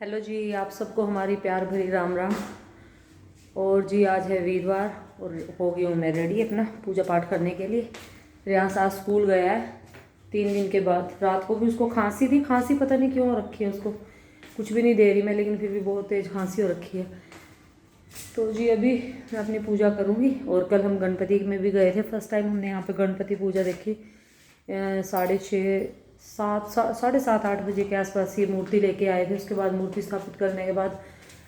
Hello जी, आप सबको हमारी प्यार भरी राम राम। और जी आज है वीरवार और हो गई हूँ मैं रेडी अपना पूजा पाठ करने के लिए। रियास आज स्कूल गया है 3 दिन के बाद। रात को भी उसको खांसी थी, खांसी पता नहीं क्यों हो रखी है उसको, कुछ भी नहीं दे रही मैं, लेकिन फिर भी बहुत तेज़ खांसी हो रखी है। तो जी अभी मैं अपनी पूजा करूँगी। और कल हम गणपति में भी गए थे, फर्स्ट टाइम हमने यहाँ पर गणपति पूजा देखी। 6:30 7:30 8 बजे के आसपास ये मूर्ति लेके आए थे। उसके बाद मूर्ति स्थापित करने के बाद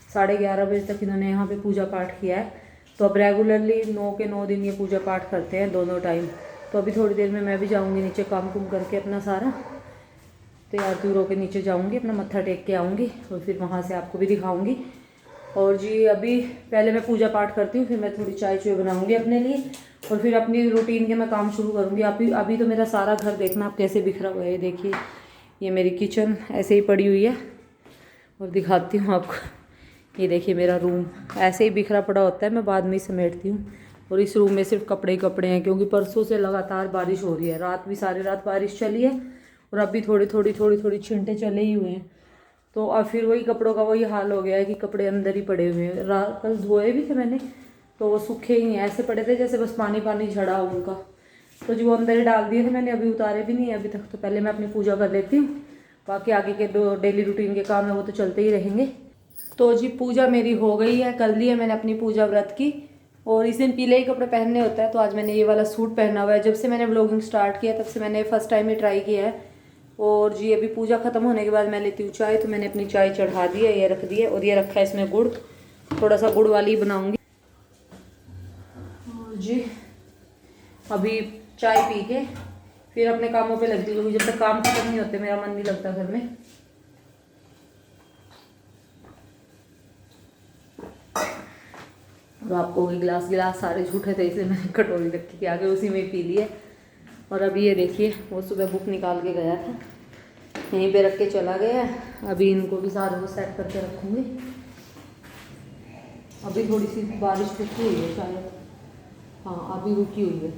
11:30 बजे तक इन्होंने यहाँ पे पूजा पाठ किया है। तो अब रेगुलरली 9 के 9 दिन ये पूजा पाठ करते हैं दोनों टाइम। तो अभी थोड़ी देर में मैं भी जाऊँगी नीचे, काम कुम करके अपना सारा तैयार तूर होकर नीचे जाऊँगी, अपना मत्था टेक के आऊँगी और फिर वहाँ से आपको भी दिखाऊँगी। और जी अभी पहले मैं पूजा पाठ करती हूँ, फिर मैं थोड़ी चाय चुय बनाऊँगी अपने लिए और फिर अपनी रूटीन के मैं काम शुरू करूँगी। अभी तो मेरा सारा घर देखना आप कैसे बिखरा हुआ है। देखिए ये मेरी किचन ऐसे ही पड़ी हुई है और दिखाती हूँ आपको। ये देखिए मेरा रूम ऐसे ही बिखरा पड़ा होता है, मैं बाद में ही समेटती हूँ। और इस रूम में सिर्फ कपड़े ही कपड़े हैं, क्योंकि परसों से लगातार बारिश हो रही है। रात भी सारी रात बारिश चली है और अब भी थोड़ी थोड़ी छींटे चले ही हुए हैं। तो अब फिर वही कपड़ों का वही हाल हो गया है कि कपड़े अंदर ही पड़े हुए हैं। रात कल धोए भी थे मैंने, तो वो सूखे ही हैं, ऐसे पड़े थे जैसे बस पानी पानी झड़ा हो उनका। तो जो वो अंदर ही डाल दिए थे मैंने, अभी उतारे भी नहीं है अभी तक। तो पहले मैं अपनी पूजा कर लेती हूँ, बाकी आगे के जो डेली रूटीन के काम है वो तो चलते ही रहेंगे। तो जी पूजा मेरी हो गई है, कर ली है मैंने अपनी पूजा व्रत की। और इस दिन पीले ही कपड़े पहनने होता है, तो आज मैंने ये वाला सूट पहना हुआ है। जब से मैंने व्लॉगिंग स्टार्ट किया तब से मैंने फर्स्ट टाइम ही ट्राई किया है। और जी अभी पूजा खत्म होने के बाद मैं लेती हूँ चाय। तो मैंने अपनी चाय चढ़ा दी है, ये रख दी है और ये रखा है इसमें गुड़, थोड़ा सा गुड़ वाली बनाऊंगी। और जी अभी चाय पी के फिर अपने कामों पे लगती हूँ, जब तक काम खत्म नहीं होते मेरा मन नहीं लगता घर में। और आपको गिलास गिलास सारे झूठे थे, इसलिए मैंने कटोरी रखी थी आगे, उसी में पी लिए। और अभी ये देखिए वो सुबह बुक निकाल के गया था, यहीं पे रख के चला गया। अभी इनको भी सारे वो सेट करके रखूँगी। अभी थोड़ी सी बारिश रुकी हुई है शायद, हाँ अभी रुकी हुई है।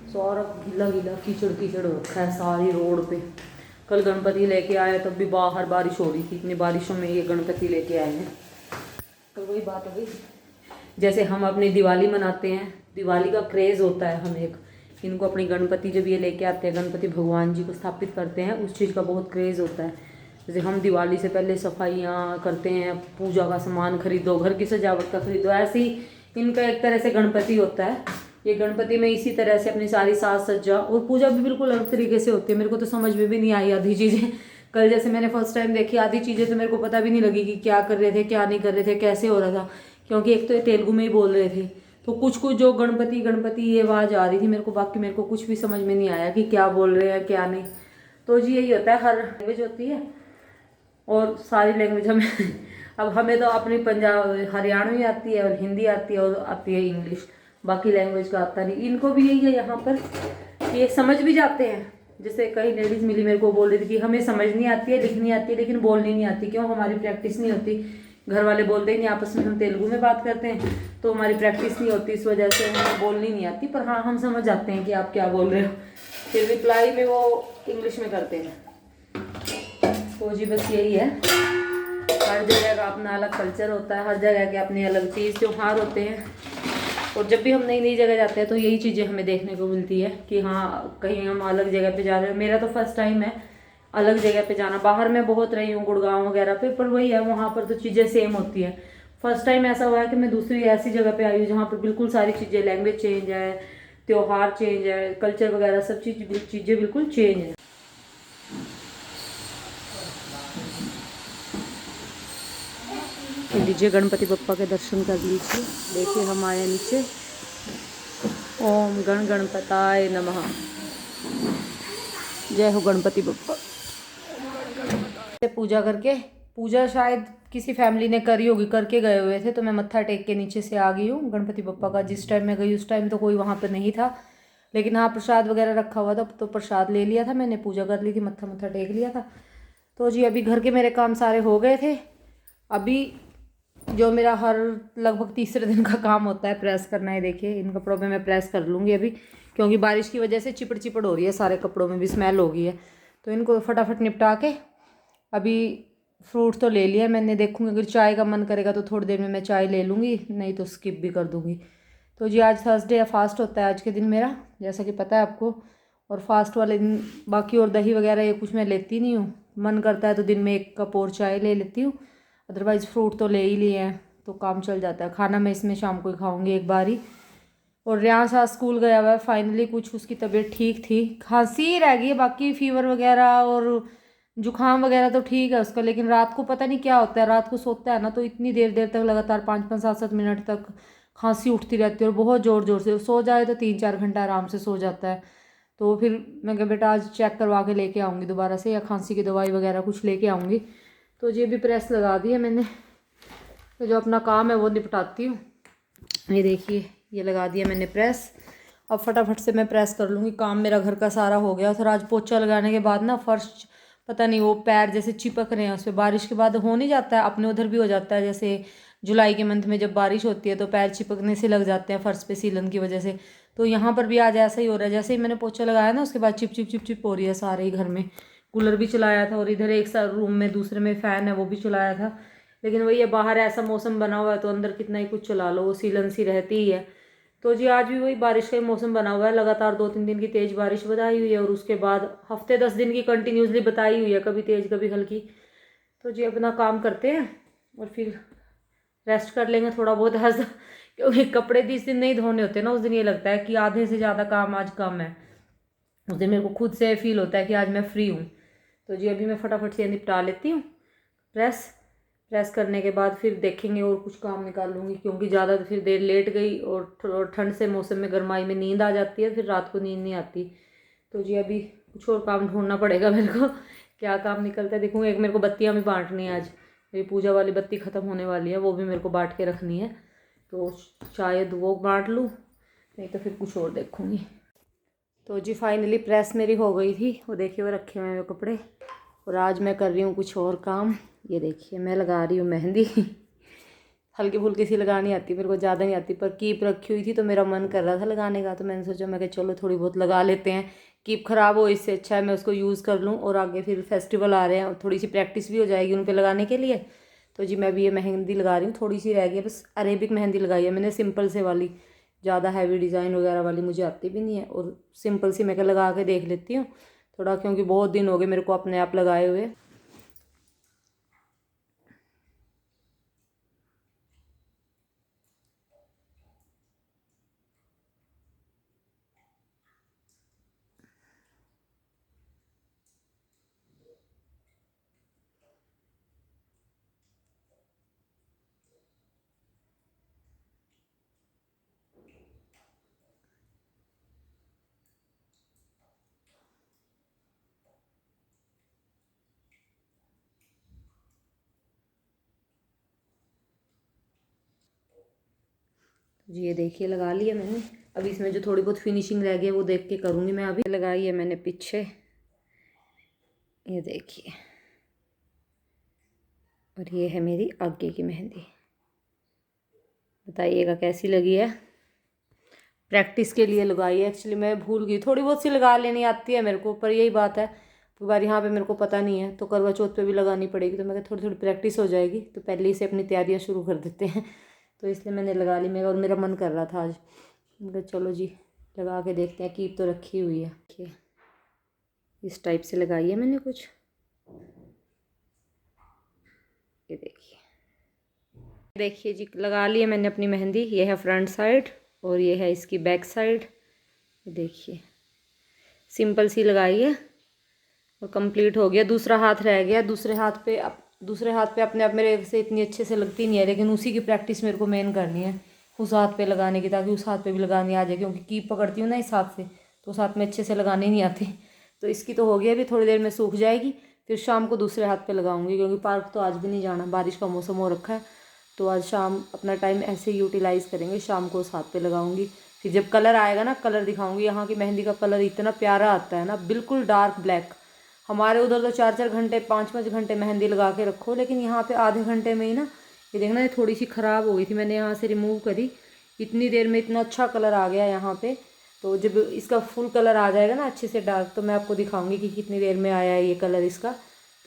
सारा गीला गीला कीचड़ कीचड़ हो रखा है सारी रोड पे। कल गणपति लेके आए तब भी बाहर बारिश हो रही थी, इतनी बारिशों में ये गणपति लेके आए हैं। तो वही बात हो गई, जैसे हम अपनी दिवाली मनाते हैं, दिवाली का क्रेज़ होता है हमें एक, इनको अपनी गणपति जब ये लेके आते हैं, गणपति भगवान जी को स्थापित करते हैं, उस चीज़ का बहुत क्रेज़ होता है। जैसे हम दिवाली से पहले सफाइयाँ करते हैं, पूजा का सामान खरीदो, घर की सजावट का खरीदो, ऐसे ही इनका एक तरह से गणपति होता है। ये गणपति में इसी तरह से अपनी सारी साज सज्जा और पूजा भी बिल्कुल अलग तरीके से होती है। मेरे को तो समझ में भी नहीं आई आधी चीज़ें। कल जैसे मैंने फर्स्ट टाइम देखी, आधी चीज़ें तो मेरे को पता भी नहीं लगी कि क्या कर रहे थे क्या नहीं कर रहे थे, कैसे हो रहा था, क्योंकि एक तो ये तेलुगु में ही बोल रहे थे। तो कुछ कुछ जो गणपति गणपति ये आवाज़ आ रही थी मेरे को, बाकी मेरे को कुछ भी समझ में नहीं आया कि क्या बोल रहे हैं क्या नहीं। तो जी यही होता है, हर लैंग्वेज होती है और सारी लैंग्वेज हमें अब हमें तो अपनी पंजाब हरियाणवी आती है और हिंदी आती है और आती है इंग्लिश, बाकी लैंग्वेज का आता नहीं। इनको भी यही है यहाँ पर, ये समझ भी जाते हैं। जैसे कई लेडीज़ मिली मेरे को, बोल रही थी कि हमें समझ नहीं आती है, लिखनी आती है लेकिन बोलनी नहीं आती। क्यों? हमारी प्रैक्टिस नहीं होती, घर वाले बोलते ही नहीं, आपस में हम तेलुगु में बात करते हैं तो हमारी प्रैक्टिस नहीं होती, इस वजह से हमें बोलनी नहीं आती। पर हाँ हम समझ जाते हैं कि आप क्या बोल रहे हो, फिर रिप्लाई में वो इंग्लिश में करते हैं। तो जी बस यही है, हर जगह का अपना अलग कल्चर होता है, हर जगह के अपने अलग तीज त्योहार होते हैं। और जब भी हम नई नई जगह जाते हैं तो यही चीज़ें हमें देखने को मिलती है कि हाँ कहीं हम अलग जगह पे जा रहे हैं। मेरा तो फर्स्ट टाइम है अलग जगह पे जाना। बाहर मैं बहुत रही हूँ गुड़गांव वगैरह पे, पर वही है वहाँ पर तो चीज़ें सेम होती है। फर्स्ट टाइम ऐसा हुआ है कि मैं दूसरी ऐसी जगह पे आई हूँ जहाँ पर बिल्कुल सारी चीज़ें, लैंग्वेज चेंज है, त्योहार चेंज है, कल्चर वगैरह सब चीज़ें बिल्कुल चेंज है। लीजिए गणपति बप्पा के दर्शन कर लीजिए। देखिए हम आए नीचे। ओम गण गणपताय नमः। जय हो गणपति बप्पा। पूजा करके, पूजा शायद किसी फैमिली ने करी होगी, करके गए हुए थे, तो मैं मत्था टेक के नीचे से आ गई हूँ गणपति बप्पा का। जिस टाइम मैं गई उस टाइम तो कोई वहाँ पर नहीं था, लेकिन हाँ प्रसाद वगैरह रखा हुआ था तो प्रसाद ले लिया था मैंने, पूजा कर ली थी, मत्था मत्था टेक लिया था। तो जी अभी घर के मेरे काम सारे हो गए थे। अभी जो मेरा हर लगभग तीसरे दिन का काम होता है, प्रेस करना है। देखिए इन कपड़ों में मैं प्रेस कर लूँगी अभी, क्योंकि बारिश की वजह से चिपड़ चिपड़ हो रही है, सारे कपड़ों में भी स्मेल हो गई है। तो इनको फटाफट निपटा के अभी फ्रूट तो ले लिया मैंने, देखूँगी अगर चाय का मन करेगा तो थोड़ी देर में मैं चाय ले लूँगी, नहीं तो स्किप भी कर दूँगी। तो जी आज थर्सडे है, फास्ट होता है आज के दिन मेरा, जैसा कि पता है आपको। और फास्ट वाले दिन बाकी और दही वगैरह ये कुछ मैं लेती नहीं हूँ, मन करता है तो दिन में 1 कप और चाय ले लेती हूँ, अदरवाइज़ फ्रूट तो ले ही लिए हैं तो काम चल जाता है। खाना मैं इसमें शाम को ही खाऊँगी एक बार ही। और रियांश आज स्कूल गया हुआ है फाइनली, कुछ उसकी तबीयत ठीक थी, खांसी ही रह गई है, बाकी फीवर वगैरह और जुकाम वगैरह तो ठीक है उसका, लेकिन रात को पता नहीं क्या होता है, रात को सोता है ना तो इतनी देर देर तक लगातार 5-5 7-7 मिनट तक खांसी उठती रहती है और बहुत ज़ोर ज़ोर से, सो जाए तो 3-4 घंटा आराम से सो जाता है। तो फिर मैं कहा बेटा आज चेक करवा के लेके आऊँगी दोबारा से, या खांसी की दवाई वगैरह कुछ लेके आऊँगी। तो ये भी प्रेस लगा दी है मैंने, तो जो अपना काम है वो निपटाती हूँ। ये देखिए ये लगा दिया मैंने प्रेस, अब फटाफट से मैं प्रेस कर लूँगी, काम मेरा घर का सारा हो गया। फिर आज पोछा लगाने के बाद ना फर्श पता नहीं वो पैर जैसे चिपक रहे हैं उस पर, बारिश के बाद हो नहीं जाता है, अपने उधर भी हो जाता है, जैसे जुलाई के मंथ में जब बारिश होती है तो पैर चिपकने से लग जाते हैं फर्श पे सीलन की वजह से। तो यहाँ पर भी आज ऐसा ही हो रहा है, जैसे ही मैंने पोछा लगाया ना उसके बाद चिप चिप चिप चिप हो रही है सारे ही घर में। कूलर भी चलाया था और इधर एक सा रूम में दूसरे में फ़ैन है वो भी चलाया था, लेकिन वही है बाहर ऐसा मौसम बना हुआ है तो अंदर कितना ही कुछ चला लो वो सीलन सी रहती ही है। तो जी आज भी वही बारिश का ही मौसम बना हुआ है, लगातार 2-3 दिन की तेज़ बारिश बताई हुई है और उसके बाद हफ्ते 10 दिन की कंटिन्यूसली बताई हुई है, कभी तेज़ कभी हल्की। तो जी अपना काम करते हैं और फिर रेस्ट कर लेंगे थोड़ा बहुत आज क्योंकि कपड़े जिस दिन नहीं धोने होते ना उस दिन ये लगता है कि आधे से ज़्यादा काम आज कम है, उस दिन मेरे को खुद से फील होता है कि आज मैं फ्री हूँ। तो जी अभी मैं फटाफट से निपटा लेती हूँ प्रेस करने के बाद फिर देखेंगे और कुछ काम निकाल लूँगी, क्योंकि ज़्यादा फिर देर लेट गई और ठंड से मौसम में गर्माई में नींद आ जाती है, फिर रात को नींद नहीं आती। तो जी अभी कुछ और काम ढूंढना पड़ेगा मेरे को, क्या काम निकलता है देखूँगी। एक मेरे को बत्तियाँ भी बांटनी है, आज मेरी पूजा वाली बत्ती ख़त्म होने वाली है, वो भी मेरे को बांट के रखनी है, तो शायद वो बांट लूँ, नहीं तो फिर कुछ और देखूँगी। तो जी फाइनली प्रेस मेरी हो गई थी, वो देखिए वो रखे हुए हैं कपड़े, और आज मैं कर रही हूँ कुछ और काम। ये देखिए मैं लगा रही हूँ मेहंदी हल्की फुल्की सी लगानी आती मेरे को, ज़्यादा नहीं आती, पर कीप रखी हुई थी तो मेरा मन कर रहा था लगाने का, तो मैंने सोचा मैं कि चलो थोड़ी बहुत लगा लेते हैं, कीप ख़राब हो इससे अच्छा है मैं उसको यूज़ कर लूँ, और आगे फिर फेस्टिवल आ रहे हैं और थोड़ी सी प्रैक्टिस भी हो जाएगी उन पर लगाने के लिए। तो जी मैं भी ये मेहंदी लगा रही हूँ, थोड़ी सी रह गई है बस, अरेबिक मेहंदी लगाई है मैंने, सिंपल से वाली, ज़्यादा हैवी डिज़ाइन वगैरह वाली मुझे आती भी नहीं है, और सिंपल सी मैं क्या लगा के देख लेती हूँ थोड़ा, क्योंकि बहुत दिन हो गए मेरे को अपने आप लगाए हुए। जी ये देखिए लगा लिया मैंने, अभी इसमें जो थोड़ी बहुत फिनिशिंग रह गई है वो देख के करूँगी मैं। अभी लगाई है मैंने पीछे, ये देखिए, और ये है मेरी आगे की मेहंदी, बताइएगा कैसी लगी है। प्रैक्टिस के लिए लगाई है, एक्चुअली मैं भूल गई, थोड़ी बहुत सी लगा लेनी आती है मेरे को, पर यही बात है एक बार यहाँ पे मेरे को पता नहीं है, तो करवा चौथ पे भी लगानी पड़ेगी, तो मैं थोड़ी थोड़ी प्रैक्टिस हो जाएगी, तो पहले ही से अपनी तैयारियाँ शुरू कर देते हैं, तो इसलिए मैंने लगा ली। मेरा और मेरा मन कर रहा था आज, मैं चलो जी लगा के देखते हैं, कीप तो रखी हुई है। देखिए इस टाइप से लगाई है मैंने कुछ, ये देखिए जी लगा ली है मैंने अपनी मेहंदी, ये है फ्रंट साइड और ये है इसकी बैक साइड, देखिए सिंपल सी लगाई है और कंप्लीट हो गया। दूसरा हाथ रह गया, दूसरे हाथ पे अपने आप मेरे से इतनी अच्छे से लगती नहीं है, लेकिन उसी की प्रैक्टिस मेरे को मेन करनी है, उस हाथ पे लगाने की, ताकि उस हाथ पे भी लगानी आ जाए, क्योंकि कीप पकड़ती हूँ ना इस हाथ से तो उस हाथ में अच्छे से लगाने नहीं आती। तो इसकी तो हो गया, अभी थोड़ी देर में सूख जाएगी, फिर शाम को दूसरे हाथ पर लगाऊंगी, क्योंकि पार्क तो आज भी नहीं जाना, बारिश का मौसम हो रखा है, तो आज शाम अपना टाइम ऐसे यूटिलाइज़ करेंगे, शाम को उस हाथ पे लगाऊंगी। फिर जब कलर आएगा ना कलर दिखाऊंगी, यहाँ की मेहंदी का कलर इतना प्यारा आता है ना, बिल्कुल डार्क ब्लैक। हमारे उधर तो 4-4 घंटे 5-5 घंटे मेहंदी लगा के रखो, लेकिन यहाँ पे आधे घंटे में ही ना, ये देखना ये थोड़ी सी ख़राब हो गई थी, मैंने यहाँ से रिमूव करी, इतनी देर में इतना अच्छा कलर आ गया यहाँ पे। तो जब इसका फुल कलर आ जाएगा ना अच्छे से डार्क, तो मैं आपको दिखाऊंगी कि कितनी देर में आया है ये कलर इसका।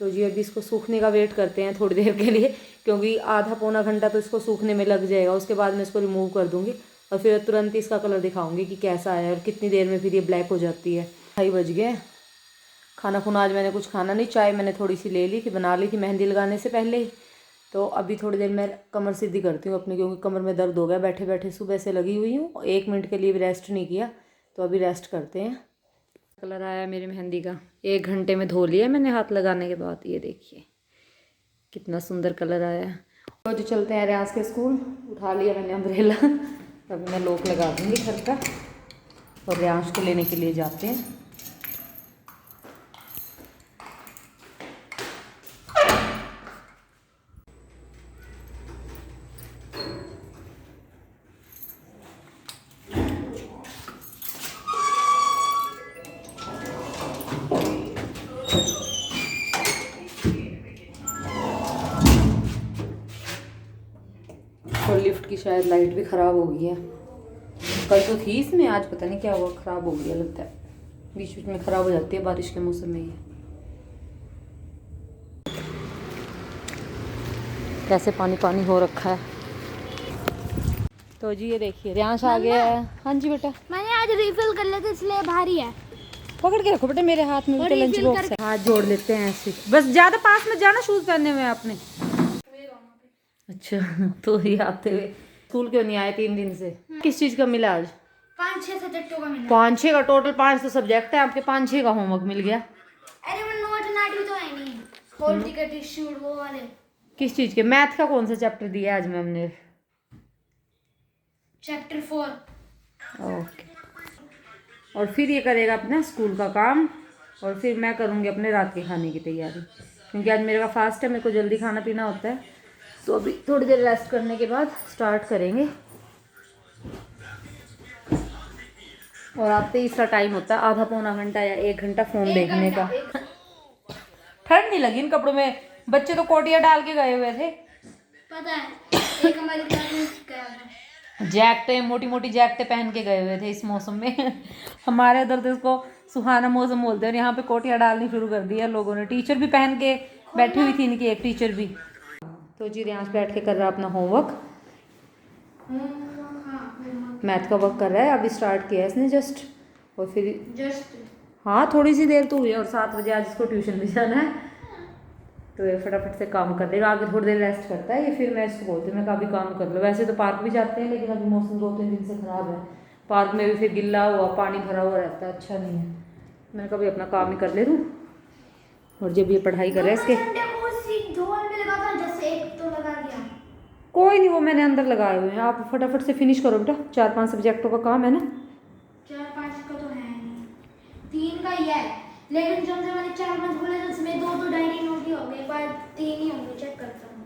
तो जी अभी इसको सूखने का वेट करते हैं थोड़ी देर के लिए, क्योंकि आधा पौना घंटा तो इसको सूखने में लग जाएगा। उसके बाद मैं इसको रिमूव कर दूँगी और फिर तुरंत इसका कलर दिखाऊंगी कि कैसा है और कितनी देर में फिर ये ब्लैक हो जाती है। 2:30 बज गए। खाना खुना आज मैंने कुछ खाना नहीं, चाय मैंने थोड़ी सी ले ली थी, बना ली थी मेहंदी लगाने से पहले ही। तो अभी थोड़ी देर मैं कमर सीधी करती हूँ अपनी, क्योंकि कमर में दर्द हो गया बैठे बैठे, सुबह से लगी हुई हूँ, 1 मिनट के लिए भी रेस्ट नहीं किया। तो अभी रेस्ट करते हैं। कलर आया मेरी मेहंदी का, 1 घंटे में धो लिया मैंने हाथ लगाने के बाद। ये देखिए कितना सुंदर कलर आया है। तो जो चलते हैं रियाज के स्कूल, उठा लिया मैंने अम्ब्रेला। अभी मैं लॉक लगा दूँगी घर का और रियाज को लेने के लिए जाते हैं। और लिफ्ट की शायद लाइट भी ख़राब हो गई है, कल तो थी इसमें, आज पता नहीं क्या हुआ, ख़राब हो गया लगता है। बीच बीच में ख़राब हो जाती है बारिश के मौसम में। ये कैसे पानी पानी हो रखा है। तो जी ये देखिए रियांश आ गया है। हाँ जी बेटा, मैंने आज रिफिल कर लेते इसलिए भारी है। पकड़ के रखो बेटा, मेरे हाथ में तो लंच बॉक्स है, हाथ जोड़ लेते हैं ऐसे, बस ज़्यादा पास में जाना, शूज़ पहने हुए आपने। अच्छा तो ये आते हुए स्कूल क्यों नहीं आए 3 दिन से? किस चीज़ का मिला आज? 5-6 सब्जेक्टों का मिला। 5-6 का टोटल? 5 तो सब्जेक्ट है आपके, 5-6 का होमवर्क मिल गया। अरे वो नोट नाट भी तो है नहीं, होल टिकट इश्यूड वो वाले। किस चीज़ के? मैथ का कौन सा चैप्टर दिया आज मैम ने? चैप्टर 4। ओके। और फिर ये करेगा अपना स्कूल का काम और फिर मैं करूँगी अपने रात के खाने की तैयारी, क्योंकि आज मेरे का फास्ट है, मेरे को जल्दी खाना पीना होता है। तो अभी थोड़ी देर रेस्ट करने के बाद स्टार्ट करेंगे। और आते ही इसका टाइम होता है आधा पौना घंटा या 1 घंटा फ़ोन देखने का। ठंड नहीं लगी इन कपड़ों में? बच्चे तो कोटियाँ डाल के गए हुए थे। पता है, एक हमारी क्लास में गया था, जैकेटें, मोटी मोटी जैकेटें पहन के गए हुए थे इस मौसम में। हमारे उधर तो इसको सुहाना मौसम बोलते हैं और यहाँ पे कोटियाँ डालनी शुरू कर दी है लोगों ने। टीचर भी पहन के बैठी हुई थी इनकी, एक टीचर भी। तो जी रियांश बैठ के कर रहा अपना होमवर्क, मैथ का वर्क कर रहा है। अभी स्टार्ट किया है इसने जस्ट, और फिर हाँ थोड़ी सी देर तो हुई है, और 7 बजे आज इसको ट्यूशन भी जाना है। तो ये फटाफट से काम कर देगा, आगे थोड़ी देर रेस्ट करता है ये, फिर मैं इसको बोलती हूँ मैं कभी काम कर लो। वैसे तो पार्क भी जाते हैं, लेकिन अभी मौसम 2-3 दिन से ख़राब है, पार्क में भी फिर गिल्ला हुआ पानी भरा हुआ रहता है, अच्छा नहीं है। मैं कभी अपना काम ही कर ले दूँ। और जब ये पढ़ाई कर रहा है इसके, कोई नहीं, वो मैंने अंदर लगाए हुए हैं। आप फटाफट से फिनिश करो बेटा, 4-5 सब्जेक्टों का काम है ना। 4-5 का तो है नहीं, 3 का ही है, लेकिन जब से मैंने 4-5 बोले तो उसमें 2 डायरी नोट ही हो गए, पर 3 ही होंगे, चेक करता हूँ।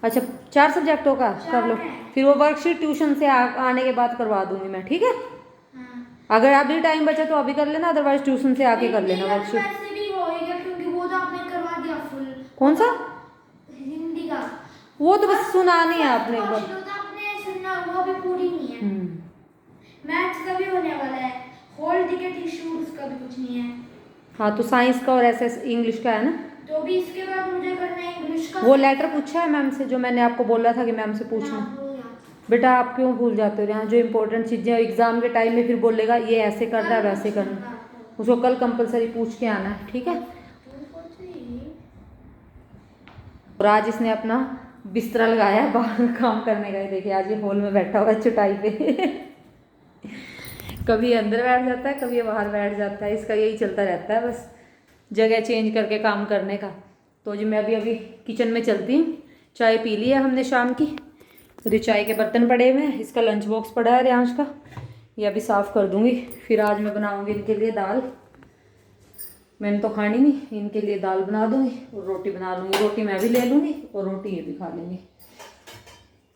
अच्छा 4 सब्जेक्टों का कर लो, फिर वो वर्कशीट ट्यूशन से आने के बाद करवा दूंगी मैं, ठीक है? हाँ। अगर अभी टाइम बचा तो अभी कर लेना, अदरवाइज ट्यूशन से आके कर लेना वर्कशीट। वैसे भी होएगा, क्योंकि वो तो आपने करवा दिया फुल। कौन सा? हिंदी का। वो तो बस सुनानी है आपने एक बार। आपने सुनना, वो भी पूरी नहीं है। मैथ्स का भी होने वाला है, होल टिकट इशू उसका भी कुछ नहीं है। हाँ तो साइंस का और ऐसे इंग्लिश का है ना, तो भी इसके बाद मुझे करना है इंग्लिश का। वो लेटर पूछा है मैम से, जो मैंने आपको बोला था कि मैम से पूछना। बेटा आप क्यों भूल जाते हो? यहाँ जो इंपॉर्टेंट चीज़ें एग्जाम के टाइम में फिर बोलेगा ये ऐसे करना है वैसे करना, उसको कल कंपलसरी पूछ के आना है, ठीक है? और आज इसने अपना बिस्तरा लगाया बाहर काम करने का। देखिए आज ये हॉल में बैठा हुआ है चटाई पे। कभी अंदर बैठ जाता है, कभी बाहर बैठ जाता है, इसका यही चलता रहता है, बस जगह चेंज करके काम करने का। तो जी मैं अभी किचन में चलती हूँ। चाय पी ली है हमने शाम की, तो चाय के बर्तन पड़े हुए हैं, इसका लंच बॉक्स पड़ा है रियांश का, ये अभी साफ़ कर दूँगी। फिर आज मैं बनाऊँगी इनके लिए दाल, मैंने तो खानी नहीं, इनके लिए दाल बना दूँगी और रोटी बना लूँगी। रोटी मैं भी ले लूँगी और रोटी ये भी खा लेंगे।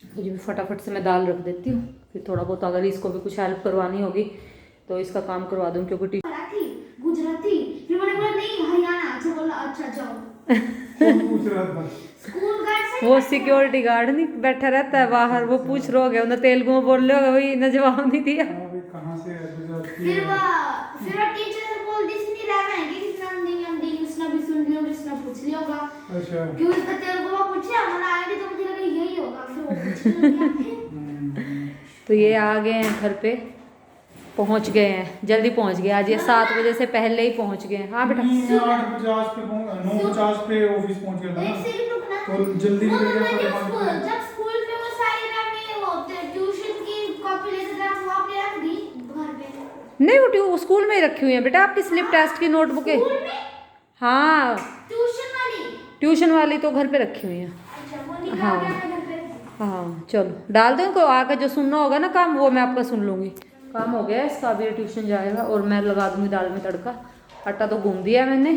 तो जी फटाफट से मैं दाल रख देती हूँ, फिर थोड़ा बहुत अगर इसको भी कुछ हेल्प करवानी होगी तो इसका काम करवा दूँ, क्योंकि गुजराती, फिर मैंने बोला नहीं हरियाणा, अच्छा बोला अच्छा जाओ। स्कूल गार्ड वो सिक्योरिटी गार्ड नहीं बैठा रहता है बाहर, वो पूछ रहे हो गए उन्हें तेलुगु में बोल रहे हो, वही इन्हें जवाब नहीं दिया। फिर वो टीचर बोल दी नहीं रहा है कि किसना नहीं हम दी, किसना भी सुन लियो, किसना लिया होगा। अच्छा क्यों इतना तेरे को वो पूछा मैंने आया नहीं तो मुझे लगा यही होगा फिर वो पूछने लगा। तो ये आ गए हैं घर पे, पहुंच गए हैं, जल्दी पहुंच गए आज, ये 7 बजे से पहले ही पहुंच गए हैं। हाँ बेटा, मैं 8:50 पे 9:50 पे ऑफिस पहुंच गया था एक ना, सेकंड रुकना। तो जल्दी वो निकल गया मैंने 5:30 बजे। जब स्कूल पे वो सारी मैम ने वो ट्यूशन की कॉपी लेते थे हम वहाँ पे रख दी घर पे। नहीं वो स्कूल में ही रखी हुई है बेटा, आपकी स्लिप टेस्ट की नोटबुक है। स्कूल में हाँ ट्यूशन वाली। ट्यूशन वाली तो घर पे रखी हुई है। अच्छा वो निकाल हाँ। के मैं घर पे। हाँ चलो डाल दो इनको, आकर जो सुनना होगा ना काम वो मैं आपका सुन लूँगी। काम हो गया इसका, अभी ट्यूशन जाएगा और मैं लगा दूँगी दाल में तड़का। आटा तो गूंद दिया है मैंने,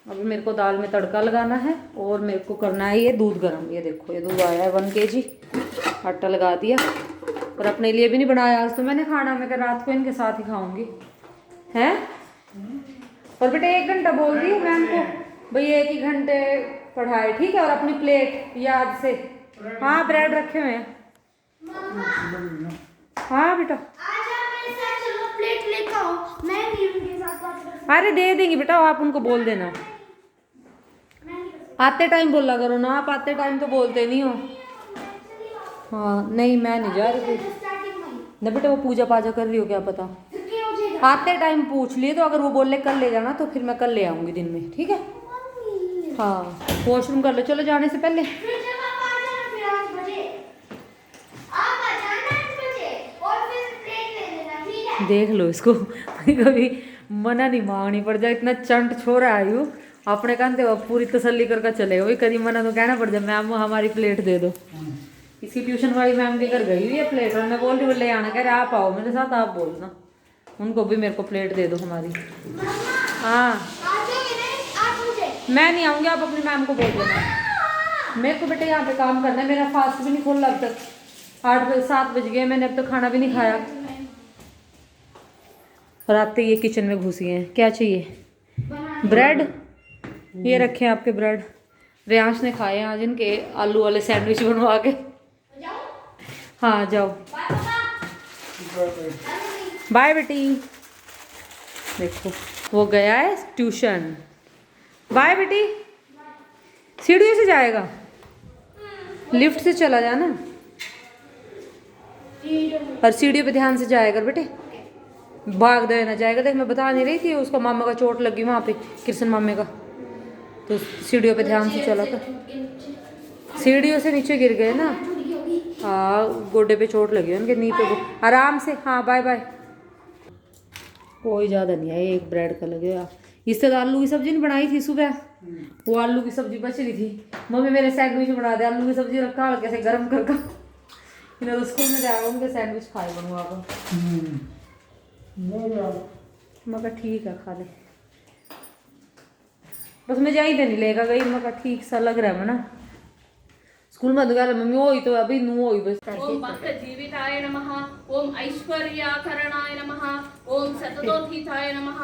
अभी मेरे को दाल में तड़का लगाना है और मेरे को करना है ये दूध गर्म। ये देखो ये दूध आया है 1 kg, आटा लगा दिया। और अपने लिए भी नहीं बनाया आज तो मैंने खाना, मैं कल रात को इनके साथ ही खाऊंगी हैं। और बेटा 1 घंटा बोल दी मैम को भाई 1 ही घंटे पढ़ाए, ठीक है। और अपनी प्लेट याद से, हाँ ब्रेड रखे हुए हैं। हाँ बेटा आज आप मेरे साथ चलो प्लेट लेकर आओ, मैं नहीं उनके साथ बात कर सकती। अरे दे देंगी बेटा, आप उनको बोल देना। मैं नहीं कर सकती। आते टाइम बोला करो ना, आप आते टाइम तो बोलते नहीं हो। हाँ नहीं मैं नहीं जा रही थी स्टार्टिंग में ना बेटा, वो पूजा पाजा कर रही हो क्या पता। फिर क्या हो जाएगा? आते टाइम पूछ लिए तो अगर वो बोल ले कल ले जाना तो फिर मैं कल ले आऊंगी दिन में, ठीक है। मम्मी हाँ वॉशरूम कर लो चलो जाने से पहले। फिर जब आप आ जाना फिर 8 बजे आप आ जाना 8 बजे और फिर प्लेट ले लेना, ठीक है? देख लो इसको कभी मना नहीं मांगनी पड़ जाए, इतना चंट छोरा आयु अपने कहते हो पूरी तसल्ली करके चले वही कभी मना तो कहना पड़ जाए मैम हमारी प्लेट दे दो। इसकी ट्यूशन वाली मैम के घर गई हुई है प्लेट, और मैं बोल रही हूँ ले आना, कह रहे आप आओ मेरे साथ, आप बोलना उनको भी मेरे को प्लेट दे दो हमारी। मम्मा हाँ आ जाओगे ना 8 बजे? मैं नहीं आऊँगी, आप अपनी मैम को बोल देना। मेरे को बेटे यहाँ पे काम करना है, मेरा फास्ट भी नहीं खोल अब तक, 7 बज गए, मैंने अब तक खाना भी नहीं खाया। और आते ये किचन में घुस गए हैं, क्या चाहिए? ब्रेड, ये रखे हैं आपके ब्रेड। रियांश ने खाए हैं आज इनके आलू वाले सैंडविच बनवा के। जाओ हाँ जाओ, बाय पापा। बाय बेटी। देखो वो गया है ट्यूशन, बाय बेटी। सीढ़ियों से जाएगा, लिफ्ट से चला जाना, और सीढ़ियों पे ध्यान से जाएगा बेटे, भाग दे ना जाएगा। देख मैं बता नहीं रही थी उसको मामा का चोट लगी वहाँ पे, कृष्ण मामे का, तो सीढ़ियों पे ध्यान से चला था, सीढ़ियों से नीचे गिर गए ना। हाँ गोडे पे चोट लगी है उनके, नी पे आराम से। हाँ बाय बाय। कोई ज़्यादा नहीं है, एक ब्रेड का लगेगा। इससे तो आलू की सब्जी नहीं बनाई थी सुबह, वो आलू की सब्जी बच रही थी, मम्मी मेरे सैंडविच बना दे, आलू की सब्जी रखा हल्के से गर्म करके। इन्हें तो स्कूल में जाएगा उनके सैंडविच खाए बनवा कर। मैं कहा ठीक है खा ले, बस मैं जाई तो नहीं लेगा गई। मैं कहा ठीक सा लग रहा है ना स्कूल में दुकान मम्मी होई तो अभी नू होई बस। ओम भक्तजीविताय नमः, ओम ऐश्वर्याकरणाय नमः, ओम सततोत्थिताय नमः।